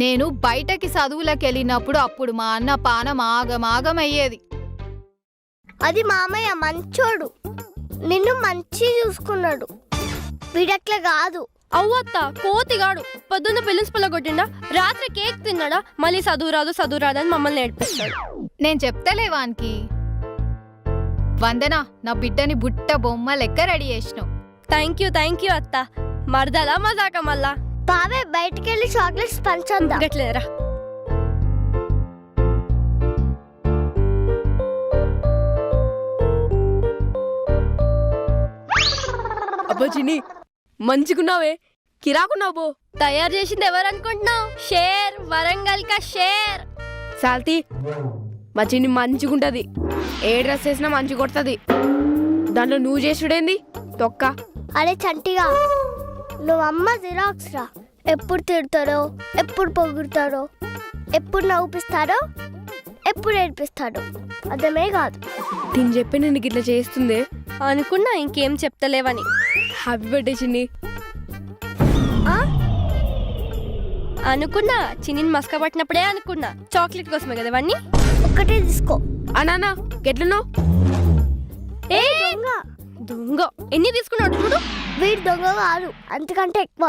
నేను బయటకి చదువులకు వెళ్ళినప్పుడు అప్పుడు మా అన్న పానం ఆగమాగమయ్యేది. అది మామయ్య మంచోడు, నిన్ను మంచి చూసుకున్నాడు. వీడట్లా కాదు. అవ్వత్త కోతిగాడు. పొద్దున్న ప్రిన్సిపల్ కొట్టిండా, రాత్రి కేక్ తిన్నాడా, మళ్ళీ చదువు రాదు అని మమ్మల్ని నేర్పిస్తాడు. నేను చెప్తలే వానికి. వందన, నా బిడ్డని బుట్ట బొమ్మ లెక్క రెడీ చేసినావు. థ్యాంక్ యూ అత్త. మరదలా మజాక మళ్ళా. బావే బయటికి వెళ్ళి చాక్లెట్స్ పంచందా. గట్లేరా. అబ్బో చిన్ని మంచిగున్నావే, కిరాకున్నావు బో. తయారు చేసింది ఎవరు అనుకుంటున్నావు? షేర్, వరంగల్ కా షేర్. సాల్తీ మా చిన్ని మంచిగుంటది, ఏ డ్రెస్ వేసినా మంచి కొడుతుంది. దాంట్లో నువ్వు చేసుడేంది తొక్క. అరే చంటిగా, నువ్వమ్మ జిరాక్స్ రా. ఎప్పుడు తిడతారో, ఎప్పుడు పొగుడతారో, ఎప్పుడు నవ్వుపిస్తారో, ఎప్పుడు ఏడిపిస్తాడో అర్థమే కాదు. దీన్ని చెప్పి నేను ఇట్లా చేస్తుంది అనుకున్నా ఇంకేం చెప్తలేవని. హ్యాపీ బర్త్డే చిన్ని. అనుకున్నా చిన్ని మస్క పట్టినప్పుడే అనుకున్నా చాక్లెట్ కోసమే కదా ఇవన్నీ. ఒక్కటే తీసుకో. అనా గెట్లున్నావు? ఏ దొంగ, ఎన్ని తీసుకున్నాడు చూడు. వీడు దొంగ కాదు, అంతకంటే ఎక్కువ.